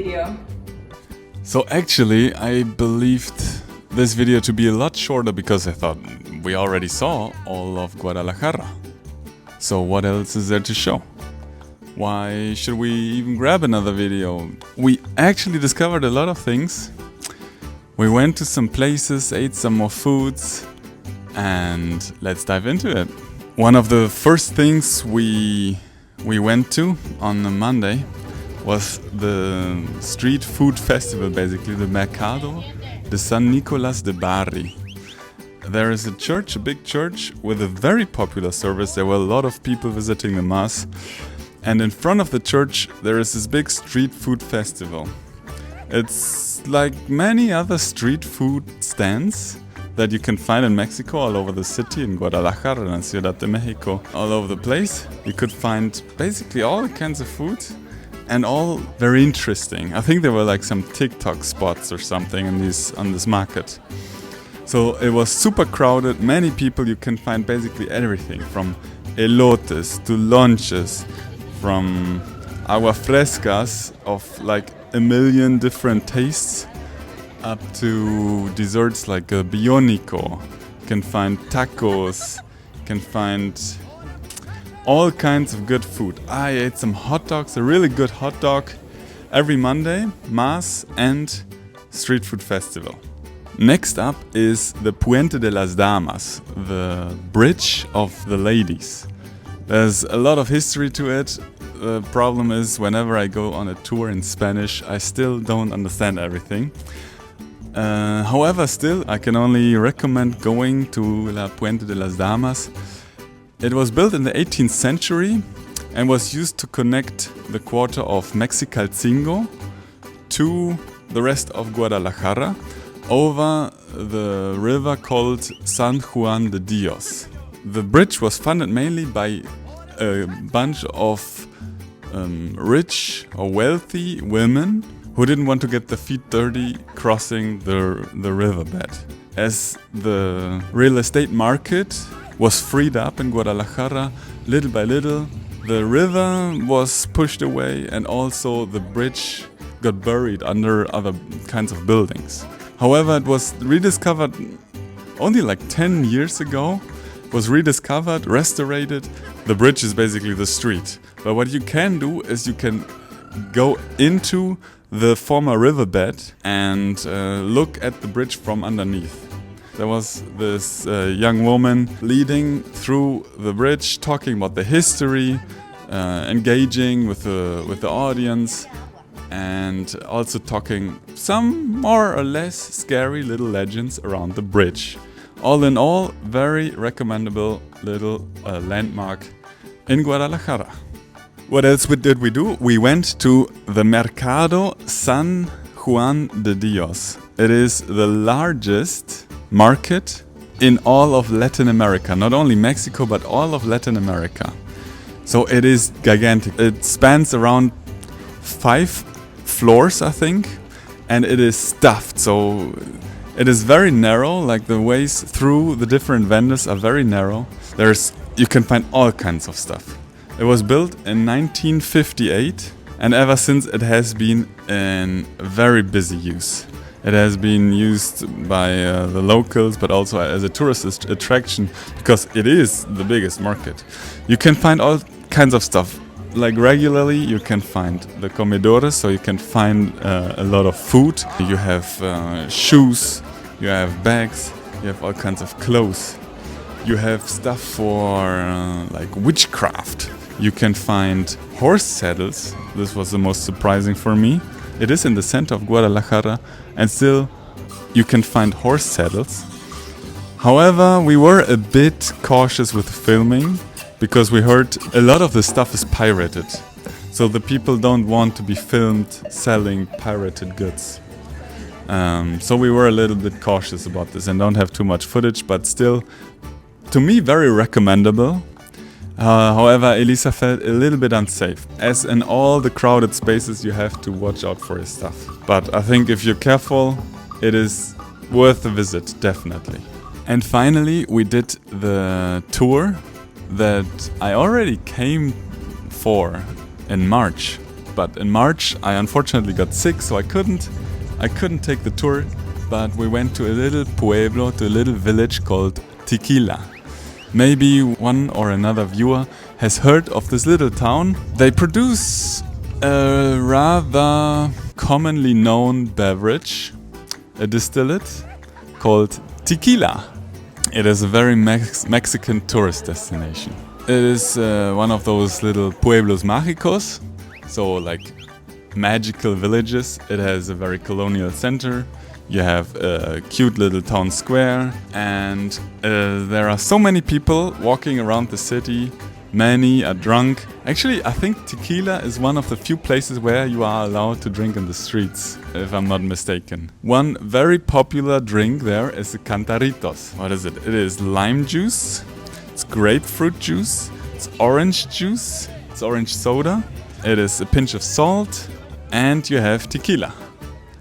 video? So actually, I believed this video to be a lot shorter because I thought we already saw all of Guadalajara. So what else is there to show? Why should we even grab another video? We actually discovered a lot of things. We went to some places, ate some more foods, and let's dive into it. One of the first things we went to on a Monday was the street food festival, basically, the Mercado de San Nicolas de Bari. There is a church, a big church, with a very popular service. There were a lot of people visiting the Mass. And in front of the church, there is this big street food festival. It's like many other street food stands that you can find in Mexico, all over the city, in Guadalajara and Ciudad de Mexico, all over the place. You could find basically all kinds of food and all very interesting. I think there were like some TikTok spots or something on this market. So it was super crowded, many people. You can find basically everything from elotes to lunches, from agua frescas of like a million different tastes up to desserts like a bionico. You can find tacos, you can find all kinds of good food. I ate some hot dogs, a really good hot dog every Monday, Mass and Street Food Festival. Next up is the Puente de las Damas, the bridge of the ladies. There's a lot of history to it. The problem is, whenever I go on a tour in Spanish, I still don't understand everything. However, still, I can only recommend going to La Puente de las Damas. It was built in the 18th century and was used to connect the quarter of Mexicalcingo to the rest of Guadalajara over the river called San Juan de Dios. The bridge was funded mainly by a bunch of rich or wealthy women who didn't want to get their feet dirty crossing the riverbed. As the real estate market was freed up in Guadalajara, little by little, the river was pushed away and also the bridge got buried under other kinds of buildings. However, it was rediscovered only like 10 years ago. It was rediscovered, restored. The bridge is basically the street. But what you can do is you can go into the former riverbed and look at the bridge from underneath. There was this young woman leading through the bridge, talking about the history, engaging with the audience, and also talking some more or less scary little legends around the bridge. All in all, very recommendable little landmark in Guadalajara. What else did we do? We went to the Mercado San Juan de Dios. It is the largest market in all of Latin America, not only Mexico, but all of Latin America. So it is gigantic. It spans around 5 floors, I think, and it is stuffed. So it is very narrow, like the ways through the different vendors are very narrow. You can find all kinds of stuff. It was built in 1958, and ever since it has been in very busy use. It has been used by the locals, but also as a tourist attraction because it is the biggest market. You can find all kinds of stuff. Like regularly, you can find the comedores, so you can find a lot of food. You have shoes, you have bags, you have all kinds of clothes. You have stuff for like witchcraft. You can find horse saddles. This was the most surprising for me. It is in the center of Guadalajara, and still you can find horse saddles. However, we were a bit cautious with filming because we heard a lot of the stuff is pirated. So the people don't want to be filmed selling pirated goods. So we were a little bit cautious about this and don't have too much footage, but still, to me, very recommendable. However, Elisa felt a little bit unsafe. As in all the crowded spaces, you have to watch out for your stuff. But I think if you're careful, it is worth a visit, definitely. And finally, we did the tour that I already came for in March. but in March I unfortunately got sick, so I couldn't take the tour. But we went to a little pueblo, to a little village called Tequila. Maybe one or another viewer has heard of this little town. They produce a rather commonly known beverage, a distillate called tequila. It is a very Mexican tourist destination. It is one of those little pueblos mágicos, so like magical villages. It has a very colonial center. You have a cute little town square, and there are so many people walking around the city. Many are drunk. Actually, I think Tequila is one of the few places where you are allowed to drink in the streets, if I'm not mistaken. One very popular drink there is the Cantaritos. What is it? It is lime juice, it's grapefruit juice, it's orange juice, it's orange soda, it is a pinch of salt, and you have tequila.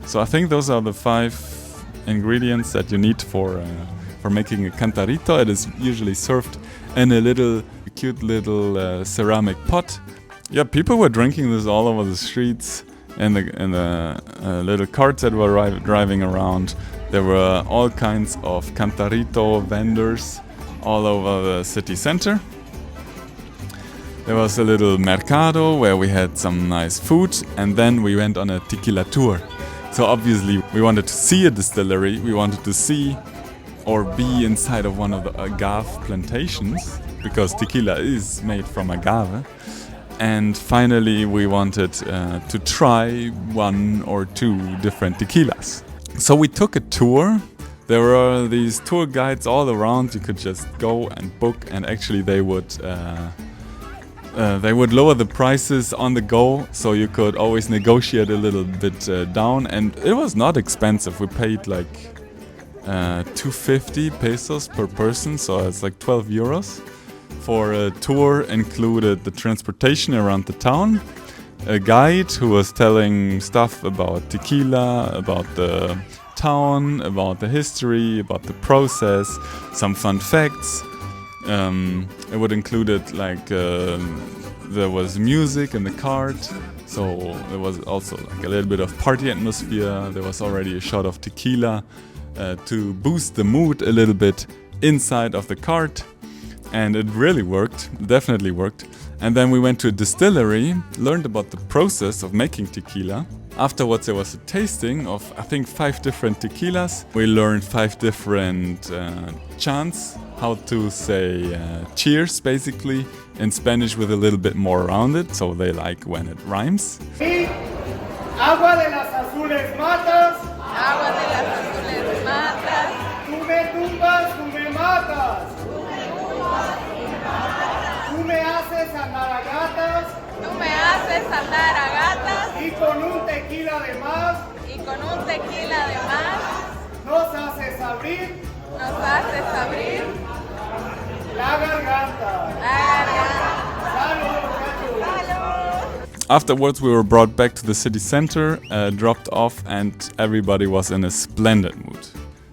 So I think those are the 5 ingredients that you need for making a cantarito. It is usually served in a cute little ceramic pot. Yeah, people were drinking this all over the streets, in the little carts that were driving around. There were all kinds of cantarito vendors all over the city center. There was a little Mercado where we had some nice food, and then we went on a tequila tour. So obviously we wanted to see a distillery, we wanted to see or be inside of one of the agave plantations, because tequila is made from agave. And finally we wanted to try 1 or 2 different tequilas. So we took a tour. There were these tour guides all around. You could just go and book, and actually they would lower the prices on the go, so you could always negotiate a little bit down, and it was not expensive. We paid like 250 pesos per person, so it's like 12 euros. For a tour included the transportation around the town, a guide who was telling stuff about tequila, about the town, about the history, about the process, some fun facts. It would include it like there was music in the cart, so there was also like a little bit of party atmosphere. There was already a shot of tequila to boost the mood a little bit inside of the cart, and it really worked, definitely worked. And then we went to a distillery, learned about the process of making tequila. Afterwards there was a tasting of I think 5 different tequilas. We learned 5 different chants, how to say cheers basically in Spanish with a little bit more around it, so they like when it rhymes. Agua de las azules matas. Agua de las azules matas. Tú me tumbas, tú me matas. Tú me haces andar a gatas. Tú me haces andar a gatas. Y con un tequila de más. Y con un tequila de más. Nos haces abrir. Nos haces abrir. La garganta. La garganta. Salud, muchachos. Salud. Afterwards we were brought back to the city center, dropped off, and everybody was in a splendid mood.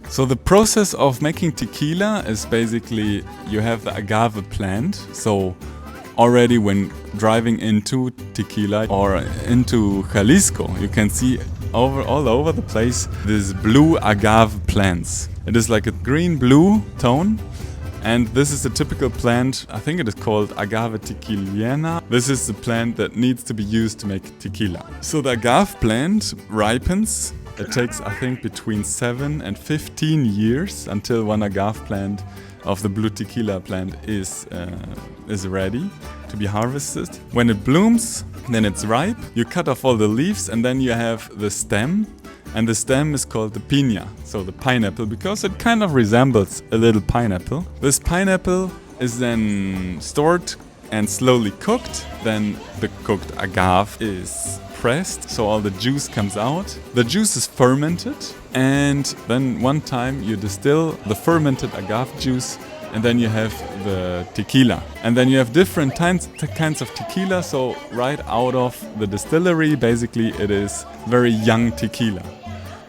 So the process of making tequila is basically you have the agave plant. So already when driving into Tequila or into Jalisco, you can see all over the place these blue agave plants. It is like a green-blue tone, and this is a typical plant. I think it is called agave tequiliana. This is the plant that needs to be used to make tequila. So the agave plant ripens. It takes, I think, between 7 and 15 years until one agave plant of the blue tequila plant is ready to be harvested. When it blooms, then it's ripe. You cut off all the leaves, and then you have the stem. And the stem is called the piña, so the pineapple, because it kind of resembles a little pineapple. This pineapple is then stored and slowly cooked. Then the cooked agave is pressed, so all the juice comes out. The juice is fermented, and then one time you distill the fermented agave juice, and then you have the tequila. And then you have different kinds of tequila, so right out of the distillery, basically it is very young tequila.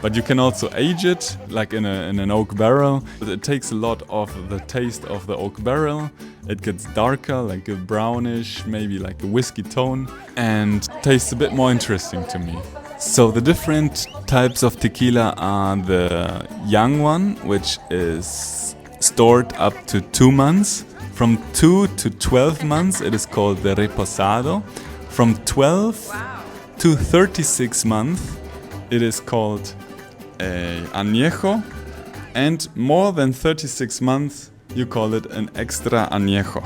But you can also age it, like in an oak barrel. It takes a lot of the taste of the oak barrel. It gets darker, like a brownish, maybe like a whiskey tone, and tastes a bit more interesting to me. So the different types of tequila are the young one, which is stored up to 2 months. From 2 to 12 months, it is called the reposado. From 12 to 36 months, it is called añejo. And more than 36 months, you call it an extra añejo.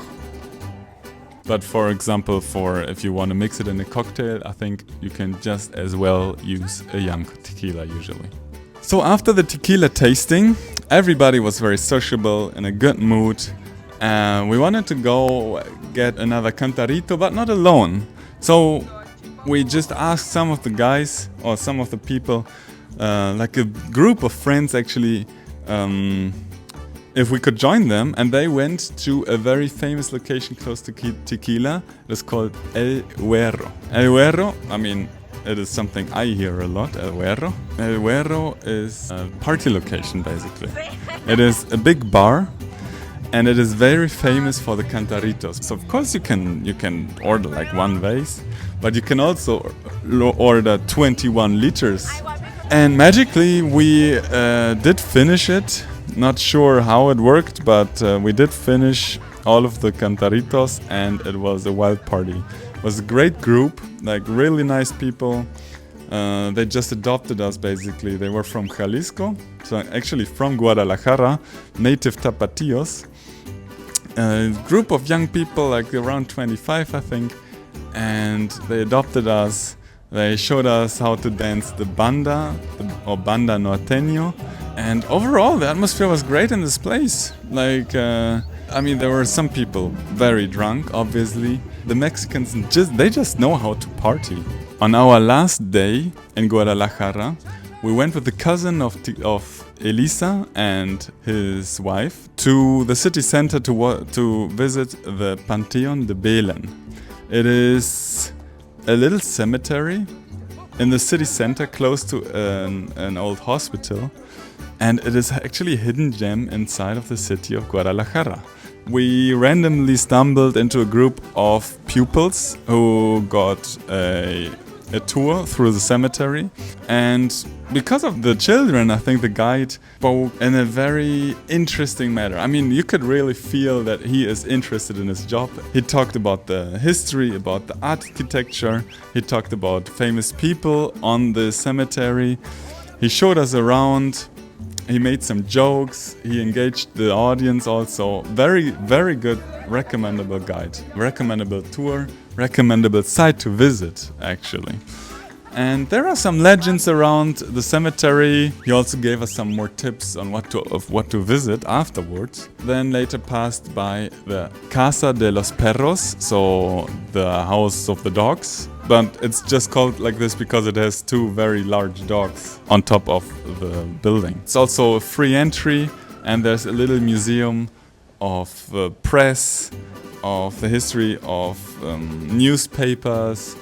But for example, if you want to mix it in a cocktail, I think you can just as well use a young tequila usually. So after the tequila tasting, everybody was very sociable, in a good mood. We wanted to go get another Cantarito, but not alone. So we just asked some of the guys, or some of the people, like a group of friends actually, if we could join them, and they went to a very famous location close to Tequila. It is called El Güero. El Güero, I mean, it is something I hear a lot, El Güero. El Güero is a party location, basically. It is a big bar, and it is very famous for the Cantaritos. So of course you can order like one vase, but you can also order 21 liters. And magically we did finish it. Not sure how it worked, but we did finish all of the Cantaritos, and it was a wild party. It was a great group, like really nice people. They just adopted us basically. They were from Jalisco, so actually from Guadalajara, native Tapatíos. A group of young people, like around 25 I think, and they adopted us. They showed us how to dance the banda, or banda norteño. And overall, the atmosphere was great in this place. Like, I mean, there were some people very drunk, obviously. The Mexicans they just know how to party. On our last day in Guadalajara, we went with the cousin of Elisa and his wife to the city center to visit the Panteón de Belén. It is a little cemetery in the city center close to an old hospital. And it is actually a hidden gem inside of the city of Guadalajara. We randomly stumbled into a group of pupils who got a tour through the cemetery. And because of the children, I think the guide spoke in a very interesting manner. I mean, you could really feel that he is interested in his job. He talked about the history, about the architecture. He talked about famous people on the cemetery. He showed us around. He made some jokes, he engaged the audience also. Very, very good, recommendable guide. Recommendable tour, recommendable site to visit, actually. And there are some legends around the cemetery. He also gave us some more tips on what to visit afterwards. Then later passed by the Casa de los Perros, so the house of the dogs. But it's just called like this because it has 2 very large dogs on top of the building. It's also a free entry, and there's a little museum of press, of the history of newspapers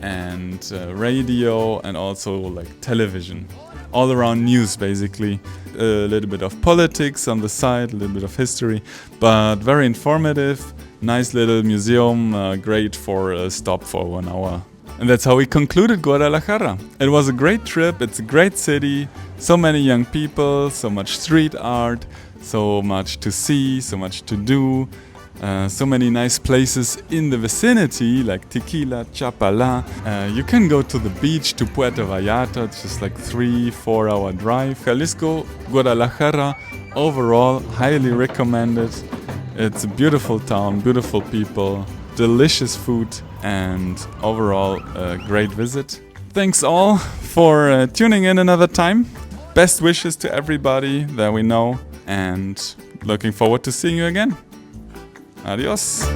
and radio, and also like television. All around news basically. A little bit of politics on the side, a little bit of history, but very informative. Nice little museum, great for a stop for 1 hour. And that's how we concluded Guadalajara. It was a great trip, it's a great city, so many young people, so much street art, so much to see, so much to do, so many nice places in the vicinity like Tequila, Chapala. You can go to the beach, to Puerto Vallarta, it's just like 3-4 hour drive. Jalisco, Guadalajara, overall highly recommended. It's a beautiful town, beautiful people, delicious food, and overall a great visit. Thanks all for tuning in another time. Best wishes to everybody that we know, and looking forward to seeing you again. Adios.